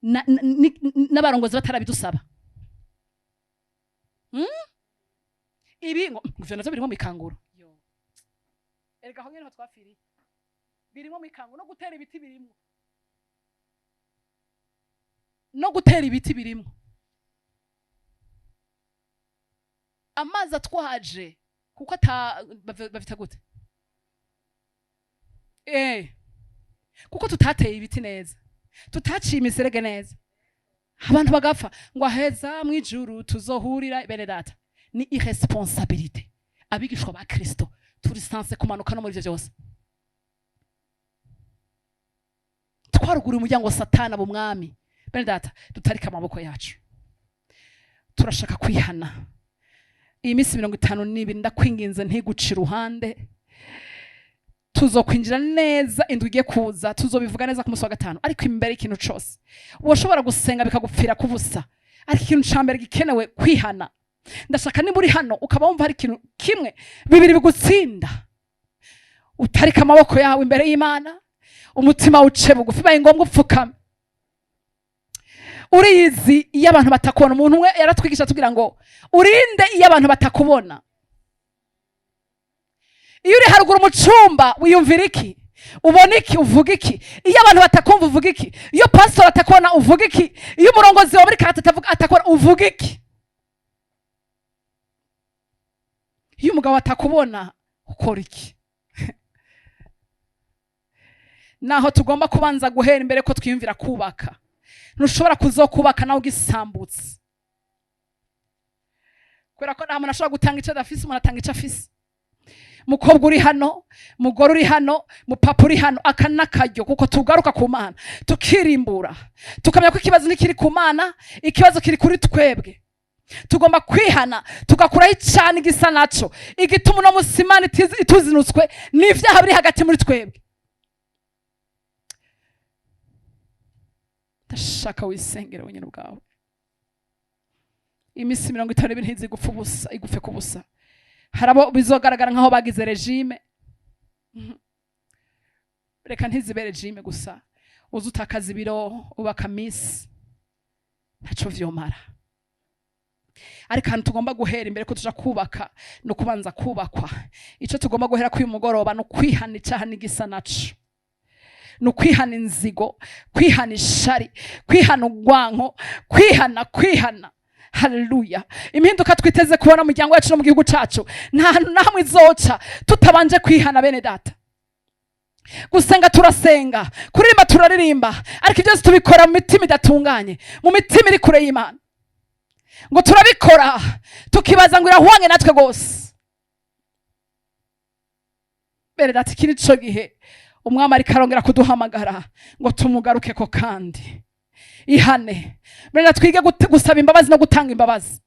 n'abarongozi batarabidusaba. Ibi ngo nazo birimo mu ikanguro. Erega aho nyene twafiri birimo mu ikanguro, no gutera ibiti birimo, no gutera ibiti birimo. Amazi atwaje kuko bafita gute? Kuko tutateye ibiti neza, tutaciye imiserege neza, abantu bagapfa ngo aheza mu ijuru tuzohurira. Bene data, ni irresponsabilité. Abigishwa ba Kristo turi sanse kumanuka no muri ivyo byose. Twarugura umuryango wa Satana bu mwami. Bene data, tutarika amaboko yacu, turashaka kwihana. Iyi minsi 52 ndakwinginze ntigucira uruhande. Tuzokwinjira neza indwi igiye kuza, tuzobivuga neza ku munsi wa gatanu. Ariko imbere ikintu cyose woshobora gusenga bikagupfira kubusa, ariko ikintu cyambere gikenewe kwihana. Ndashaka ni muri hano ukaba wumva hari ikintu kimwe bibiri bigutsinda, utarika amaboko yawe imbere y'Imana, umutima uce bugufi, baye ngombwa upfukame. Uriyizi iyo abantu batakubona. Umuntu umwe yaratwigisha tugira ngo urinde iyo abantu batakubona. Iyo uri haruguru mu cumba wiyumvira iki? Ubona iki? Uvuga iki? Iyo abantu batakumva uvuga iki? Iyo pastor atakubona uvuga iki? Iyo umurongozi wa muri karate atakubona uvuga iki? Iyo umugabo atakubona ukora iki? Naho tugomba kubanza guhera imbere ko twiyumvira kubaka. Ntushobora kuzokubaka nawe ugisambutse, kubera ko nta muntu ashobora gutanga icyo adafise, umuntu atanga icyo afise. mukobwa uri hano, mugore uri hano, mupapa uri hano, aka n'akaryo kuko tugaruka ku Mana tukirimbura, tukamenya ko ikibazo ntikiri ku Mana, ikibazo kiri kuri twebwe. Tugomba kwihana tugakuraho cyane igisa naco igituma uno musi Imana ituzinutswe n'ivyaha biri hagati muri twebwe. Ndashaka wisengere wenyine ubwawe. Imisi 52 ntizi gupfa ubusa, igufe ku busa. Harabo bizogaragara nkaho bagize regime. Reka ntizibere regime gusa, uzutakaza ibiro ubaka misi ntaco vyomara. Ariko hano tugomba guhera imbere ko tuja kubaka no kubanza kubakwa. Ico tugomba guhera ku mugoroba no kwihana icaha n'igisa naco, no kwihana inzigo, kwihana ishari, kwihana ugwanko, kwihana. Haleluya. Impinduka twiteze kubona mu muryango wacu no mu gihugu cacu nta namwe izoca tutabanje kwihana bene data. Gusenga turasenga, kuririmba turaririmba, ariko ibyo tubikora mu mitima idatunganye, mu mitima iri kure y'Imana. Ngo turabikora tukibaza ngo irahwanye natwe gose. Bene data, kiri cyo gihe umwami ari karongera kuduhamagara ngo tumugaruke ko kandi ihane. Bene twige gusaba imbabazi no gutanga imbabazi.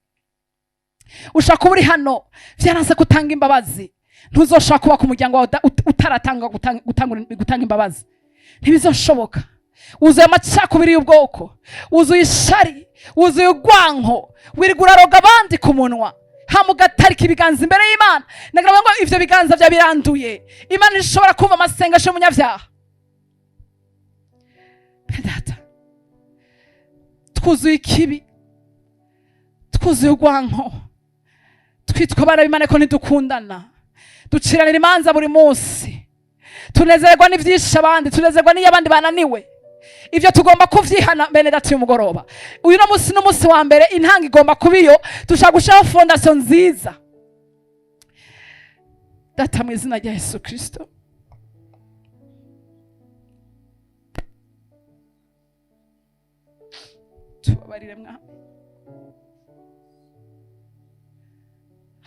Ushaka uri hano vyaranse gutanga imbabazi, ntuzoshaka kuba ku muryango wawe utaratanga gutanga imbabazi. Ntibizoshoboka. Uzuye amacakubiri y'ubwoko, uzuye ishari, uzuye ugwanko, wirigura roga abandi ku munwa, hamugatarika ibiganza imbere y'Imana. Nagira ngo ivyo biganza bya biranduye, Imana ishobora kumva amasengesho y'umunyavyaha. Data, twuzuye ikibi, twuzuye ugwanko, twitwa abana b'Imana ko ntidukundana, duciranira imanza buri munsi, tunezerwa n'ivyisha abandi, tunezerwa n'iyo abandi bananiwe. Ivyo tugomba kuvyihana bene data y'umugoroba. Uyu no musi n'umusi wa mbere intanga igomba kubiyo, dushaka gushaho fondation nziza. Data mu izina rya Yesu Kristo, tubabarire Mwami.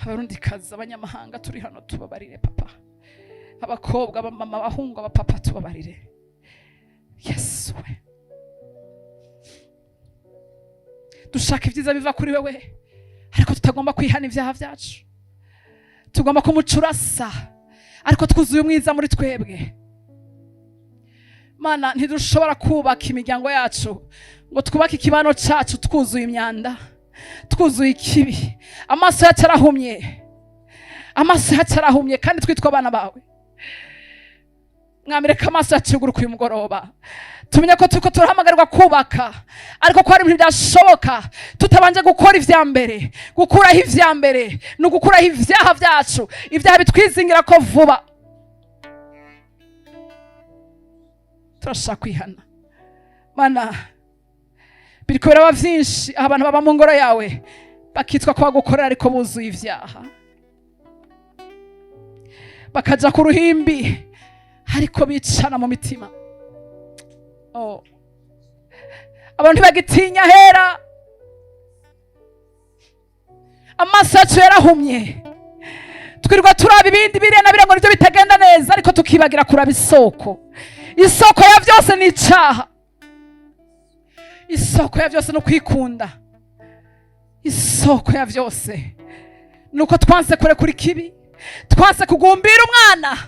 Abarundikazi, abanyamahanga turi hano tubabarire Papa. Abakobwa, abamama, abahungu, abapapa tubabarire. Yesu we. Dushaka ibyiza biva kuri wewe, ariko tutagomba kwihana ivyaha vyacu. Tugomba kumucurasa, ariko twuzuye umwiza muri twebwe. Mana, ntidushobora kubaka imiryango yacu ngo twubake ikibano cacu twuzuye imyanda, twuzuye ikibi. Amaso yacu arahumye, amaso yacu arahumye, kandi twitwa abana bawe. Mwami, reka amaso yacu yuguruke uyu mugoroba, tumenye ko turiko turahamagarwa kubaka, ariko ko hari ibintu byashoboka tutabanje gukora ivya mbere. Gukuraho ivya mbere no gukuraho ivyaha vyacu, ivyaha bitwizingira ko vuba. Turashaka kwihana Mana. Biriko biraba vyinshi, abantu baba mu ngoro yawe bakitwa ko bagukorera ariko buzuye ivyaha, bakaja ku ruhimbi ariko bicana mu mitima. Abantu bagitinya hera, amaso yacu yarahumye, twirirwa turaba ibindi biriya na biriya ngo nivyo bitagenda neza, ariko tukibagira kuraba isoko. Isoko ya vyose ni icaha, isoko ya vyose no kwikunda, isoko ya vyose nuko twanse kurekura ikibi, twanse kugumbira umwana.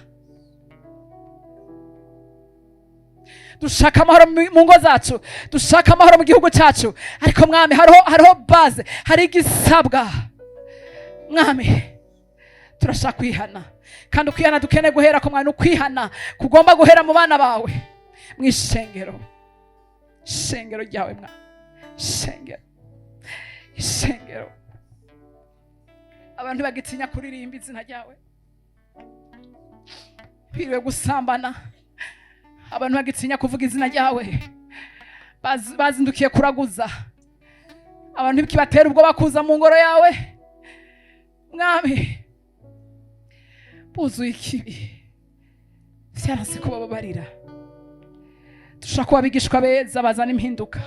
Dushaka amahoro mu ngo zacu, dushaka amahoro mu gihugu cacu, ariko Mwami, hariho base, hari igisabwa. Mwami, turashaka kwihana, kandi ukwihana dukeneye guhera ku mwana. Ukwihana kugomba guhera mu bana bawe, mu ishengero ryawe Mwami, ishengero. Abantu bagitinya kuririmba izina ryawe, biriwe gusambana. Abantu bagitinya kuvuga izina ryawe, bazindukiye kuraguza. Abantu bikibatera ubwoba kuza mu ngoro yawe. Mwami, buzuye ikibi, vyaranse kubabarira. Dushaka kuba abigishwa beza bazana impinduka,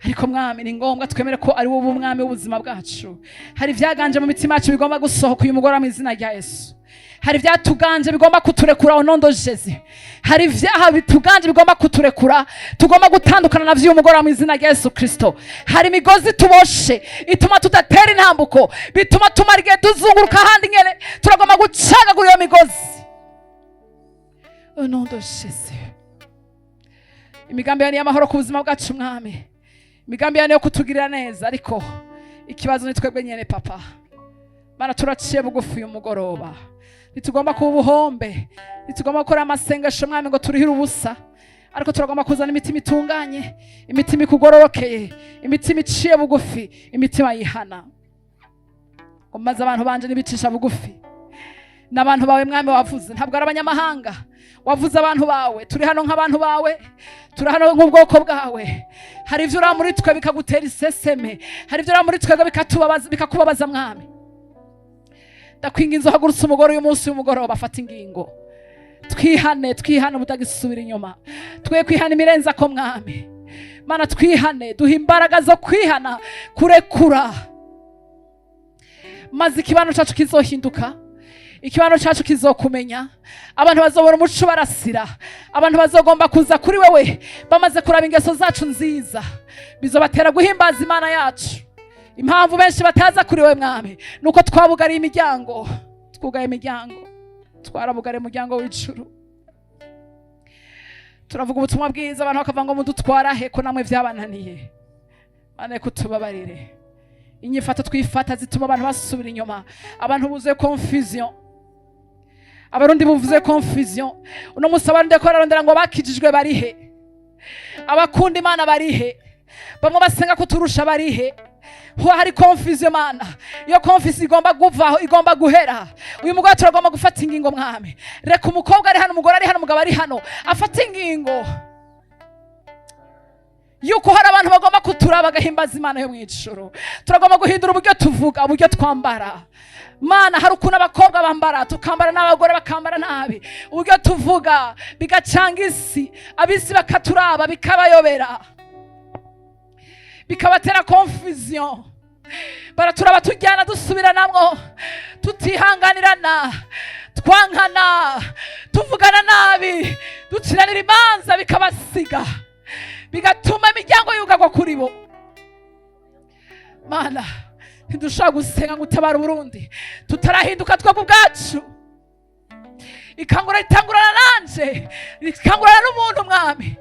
ariko mwami ni ngombwa twemere ko ari wowe umwami w'ubuzima bwacu. Hari ivyaganje mu mitima yacu bigomba gusohoka uyu mugoroba mu izina rya Yesu. Hari ivyatuganje bigomba kuturekura onondo Jezi. Hari ivyaha bituganje bigomba kuturekura, tugomba gutandukana navyo uyu mugoroba mu izina rya Yesu Kristo. Hari imigozi tuboshe ituma tudatera intambuko, bituma tumara igihe tuzunguruka ahandi nyene, turagomba gucagagura iyo migozi onondo Jezi. Imigambi yawe ni y'amahoro ku buzima bwacu mwami, imigambi yawe ni yo kutugirira neza, ariko ikibazo ni twebwe nyene papa. Mana turaciye bugufi uyu mugoroba, ntitugomba kuba ubuhombe, ntitugomba gukora amasengesho mwami ngo turihire ubusa, ariko turagomba kuzana imitima itunganye, imitima ikugororokeye, imitima iciye bugufi, imitima yihana. Ngo maze abantu banje nibicisha bugufi, n'abantu bawe mwami wavuze, ntabwo ari abanyamahanga, wavuze abantu bawe, turi hano nk'abantu bawe, turi hano nk'ubwoko bwawe. Hari ivyo ura muri twe bikagutera iseseme, hari ivyo ura muri twe bikakubabaza mwami. Ndakwinginze uhagurutse umugore uyu munsi w'umugoroba, afata ingingo, twihane ubutagisubira inyuma, twe kwihana imirenza ko mwami. Mana twihane, duha imbaraga zo kwihana, kurekura, maze ikibano cacu kizohinduka, ikibano cacu kizokumenya. Abantu bazobona umuco barasira, abantu bazogomba kuza kuri wewe bamaze kuraba ingeso zacu nziza, bizobatera guhimbaza Imana yacu. Impamvu benshi bataza kuri wewe mwami nuko twabugariye imiryango, twugaye imiryango, twarabugariye umuryango w'ijuru. Turavuga ubutumwa bwiza, abantu bakavuga ngo mudutwara he ko namwe vyabananiye. Mana kutubabarire, inyifato twifata zituma abantu basubira inyuma, abantu buzuye confusion, abarundi buvuze confusion. Uno musi abarundi ko bararondera ngo bakijijwe barihe, abakunda Imana barihe, bamwe basenga kuturusha barihe. Hari confusion Mana, iyo confusion igomba guvaho, igomba guhera. Uyu mugabo turagomba gufata ingingo mwami, reka umukobwa ari hano, umugore ari hano, umugabo ari hano, afata ingingo yuko hari abantu bagomba kuturaba bagahimbaza Imana yo mw'ijuru. Turagomba guhindura uburyo tuvuga, uburyo twambara. Mana hari ukuntu abakobwa bambara, tukambara n'abagore bakambara nabi, uburyo tuvuga bigacanga isi, abisi bakaturaba bikabayobera, bikabatera confusion. Baraturaba tujyana dusubira namwo, tutihanganirana, twankana, tuvugana nabi, duciranira imanza bikabasiga, bigatuma imiryango yugagwa kuri bo. Mana ntidushobora gusenga ngo utabara Burundi tutarahinduka twebwe ubwacu. Ikangura ritangurana nanje, rikangurana n'umuntu mwami.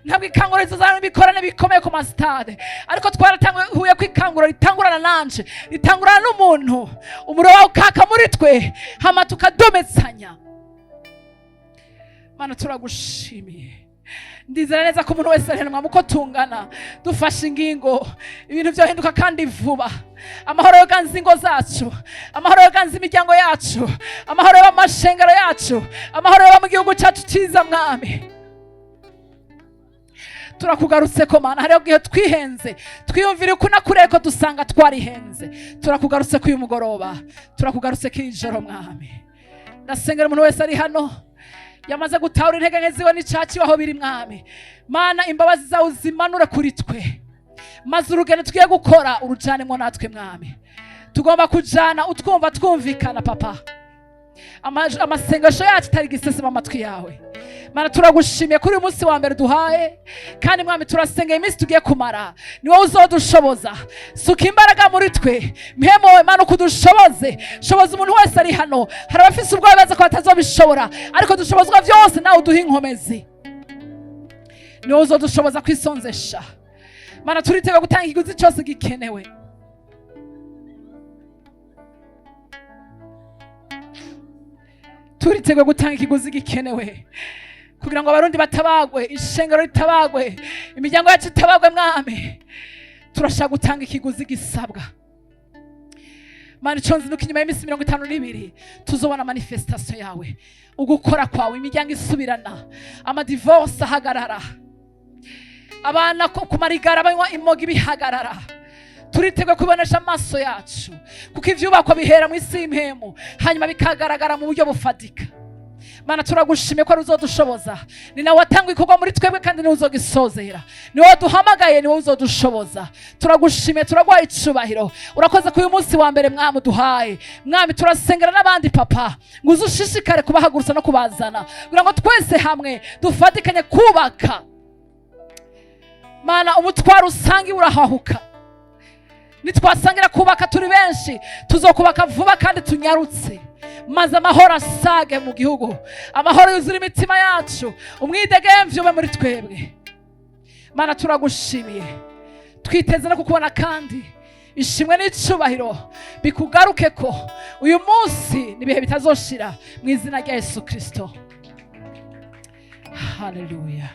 Ntabwo ikangura rizozana ibikorane bikomeye ku masitade, ariko twaratanguye ko ikangura ritangurana nanje, ritangurana n'umuntu. Umuriro wawe ukaka muri twe, hama tukadometsanya. Mana turagushimiye, ndizera neza ko umuntu wese arenwa muko tungana, dufashe ingingo, ibintu byohinduka kandi vuba. Amahoro yoganza ingo zacu, amahoro yoganza imiryango yacu, amahoro yo mashengero yacu, amahoro yo mu gihugu cyacu cyiza mwami. Turakugarutse ko Mana, hariho gihe twihenze, twiyumvira uko nakureko dusanga twarihenze. Turakugarutse ko uyu mugoroba, turakugarutse ko ijoro mwami. Ndasengera umuntu wese ari hano yamaze gutahura intege nke ziwe n'icaci aho biri mwami. Mana imbabazi zawe zimanure kuri twe, maze urugendo tugiye gukora urujanemo natwe mwami. Tugomba kujana utwumva twumvikana papa, amasengesho yacu tari gisesema amatwi yawe. Mana turagushimiye kuri uyu munsi wa mbere duhaye, kandi mwami turasengeye iminsi tugiye kumara, ni wowe uzodushoboza. Suka imbaraga muri twe, mpemowe Mana kudushoboze, shoboza umuntu wese ari hano. Hari abafise ubwoba baza ko batazobishobora, ariko dushobozwa byose nawe uduha inkomezi. Ni wowe uzodushoboza kwisonzesha. Mana turitega gutanga ikiguzi cyose gikenewe. Turitega gutanga ikiguzi gikenewe kugira ngo abarundi batabagwe, ishengero ritabagwe, imiryango yacu itabagwe mwami. Turashaka gutanga ikiguzi gisabwa. Mana iconzi nuko inyuma y'imisi 52 tuzobona manifestation yawe, ugukora kwawe, imiryango isubirana, amadivorce ahagarara, abana ku marigara banywa imogi bihagarara. Turitegwe kubonesha amaso yacu, kuko ivyubakwa bihera mu isi y'impemu hanyuma bikagaragara mu buryo bufatika. Mana turagushimiye ko ari uzodushoboza, ni nawe watanga ikorwa muri twebwe kandi niwe uzogisozera, niwe waduhamagaye, niwe uzodushoboza. Turagushimiye, turaguha icubahiro. Urakoze ko uyu munsi wa mbere mwami duhaye. Mwami turasengera n'abandi papa ngo uzushishikare kubahagurutsa no kubazana kugira ngo twese hamwe dufatikanye kubaka. Mana umutwaro usangi urahahuka, nitwasangira kubaka turi benshi tuzokubaka vuba kandi tunyarutse, maze amahoro asage mu gihugu, amahoro yuzura imitima yacu, umwidegemvyo ube muri twebwe. Mana turagushimiye, twiteze no kukubona kandi ishimwe n'icubahiro bikugaruke ko uyu munsi n'ibihe bitazoshira mu izina rya Yesu Kristo. Haleluya.